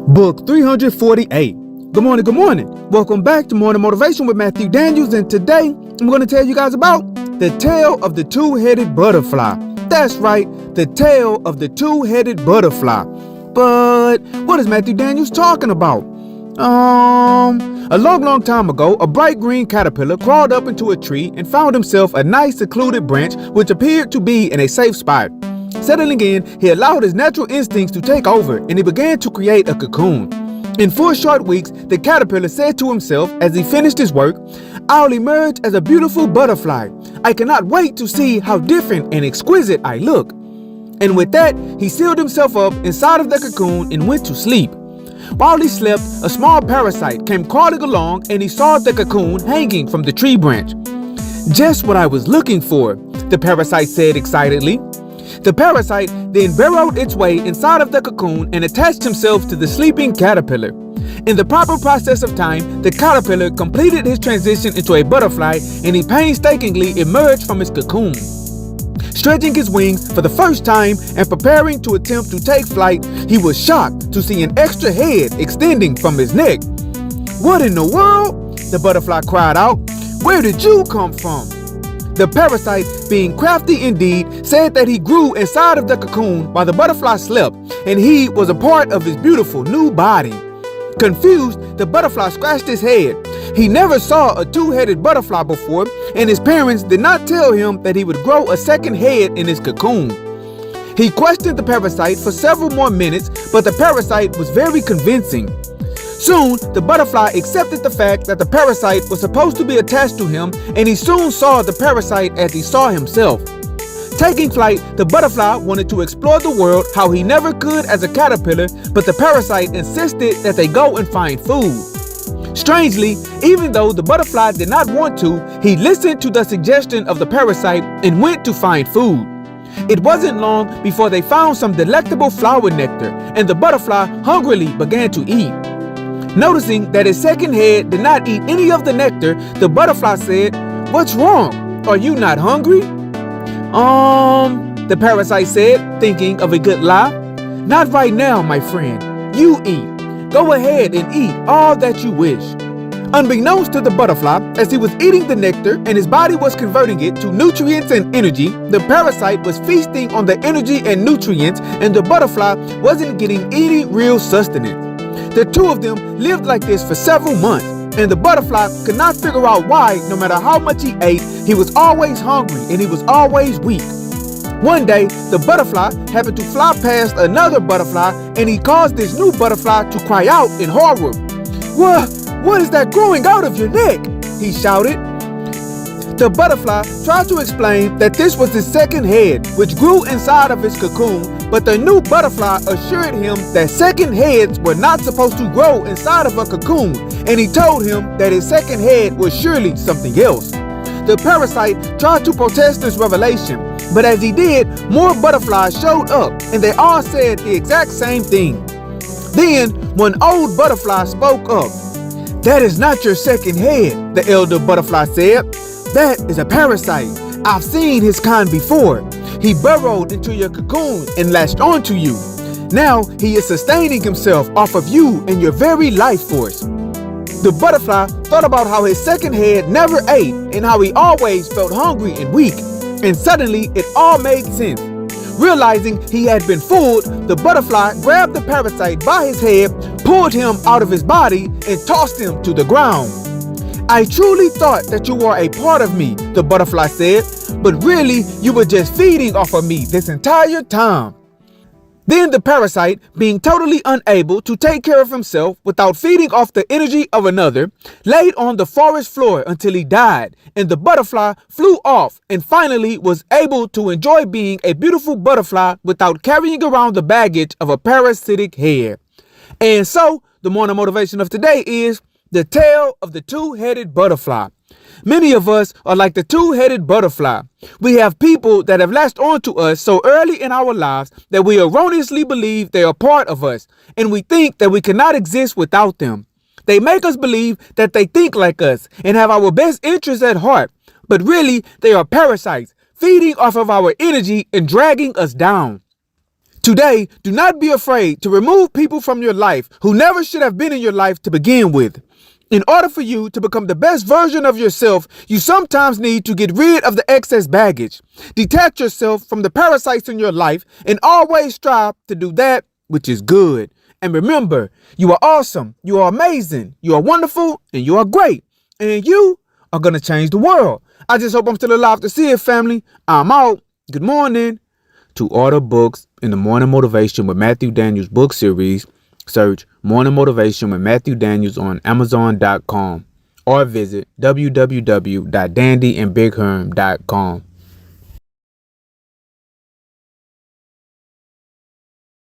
Book 348. Good morning, good morning. Welcome back to Morning Motivation with Matthew Daniels, and today I'm going to tell you guys about the tail of the two-headed butterfly. That's right, the tail of the two-headed butterfly. But what is Matthew Daniels talking about? A long time ago, a bright green caterpillar crawled up into a tree and found himself a nice secluded branch which appeared to be in a safe spot. Settling in, he allowed his natural instincts to take over and he began to create a cocoon. In 4 short weeks, the caterpillar said to himself as he finished his work, "I'll emerge as a beautiful butterfly. I cannot wait to see how different and exquisite I look." And with that, he sealed himself up inside of the cocoon and went to sleep. While he slept, a small parasite came crawling along and he saw the cocoon hanging from the tree branch. "Just what I was looking for," the parasite said excitedly. The parasite then burrowed its way inside of the cocoon and attached himself to the sleeping caterpillar. In the proper process of time, the caterpillar completed his transition into a butterfly and he painstakingly emerged from his cocoon. Stretching his wings for the first time and preparing to attempt to take flight, he was shocked to see an extra head extending from his neck. "What in the world?" the butterfly cried out. "Where did you come from?" The parasite, being crafty indeed, said that he grew inside of the cocoon while the butterfly slept, and he was a part of his beautiful new body. Confused, the butterfly scratched his head. He never saw a two-headed butterfly before, and his parents did not tell him that he would grow a second head in his cocoon. He questioned the parasite for several more minutes, but the parasite was very convincing. Soon, the butterfly accepted the fact that the parasite was supposed to be attached to him, and he soon saw the parasite as he saw himself. Taking flight, the butterfly wanted to explore the world how he never could as a caterpillar, but the parasite insisted that they go and find food. Strangely, even though the butterfly did not want to, he listened to the suggestion of the parasite and went to find food. It wasn't long before they found some delectable flower nectar, and the butterfly hungrily began to eat. Noticing that his second head did not eat any of the nectar, the butterfly said, "What's wrong? Are you not hungry?" The parasite said, thinking of a good lie. "Not right now, my friend. You eat. Go ahead and eat all that you wish." Unbeknownst to the butterfly, as he was eating the nectar and his body was converting it to nutrients and energy, the parasite was feasting on the energy and nutrients, and the butterfly wasn't getting any real sustenance. The two of them lived like this for several months, and the butterfly could not figure out why, no matter how much he ate, he was always hungry and he was always weak. One day, the butterfly happened to fly past another butterfly, and he caused this new butterfly to cry out in horror. What is that growing out of your neck?" he shouted. The butterfly tried to explain that this was his second head, which grew inside of his cocoon, but the new butterfly assured him that second heads were not supposed to grow inside of a cocoon, and he told him that his second head was surely something else. The parasite tried to protest this revelation, but as he did, more butterflies showed up, and they all said the exact same thing. Then, one old butterfly spoke up. "That is not your second head," the elder butterfly said. "That is a parasite. I've seen his kind before. He burrowed into your cocoon and latched onto you. Now he is sustaining himself off of you and your very life force." The butterfly thought about how his second head never ate and how he always felt hungry and weak. And suddenly it all made sense. Realizing he had been fooled, the butterfly grabbed the parasite by his head, pulled him out of his body, and tossed him to the ground. "I truly thought that you were a part of me," the butterfly said, "but really you were just feeding off of me this entire time." Then the parasite, being totally unable to take care of himself without feeding off the energy of another, laid on the forest floor until he died, and the butterfly flew off and finally was able to enjoy being a beautiful butterfly without carrying around the baggage of a parasitic head. And so, the morning motivation of today is the tail of the two-headed butterfly. Many of us are like the two-headed butterfly. We have people that have latched onto us so early in our lives that we erroneously believe they are part of us, and we think that we cannot exist without them. They make us believe that they think like us and have our best interests at heart, but really they are parasites, feeding off of our energy and dragging us down. Today, do not be afraid to remove people from your life who never should have been in your life to begin with. In order for you to become the best version of yourself, you sometimes need to get rid of the excess baggage. Detach yourself from the parasites in your life and always strive to do that which is good. And remember, you are awesome, you are amazing, you are wonderful, and you are great. And you are going to change the world. I just hope I'm still alive to see it, family. I'm out. Good morning. To order books in the Morning Motivation with Matthew Daniels book series, search Morning Motivation with Matthew Daniels on Amazon.com or visit www.dandyandbigherm.com.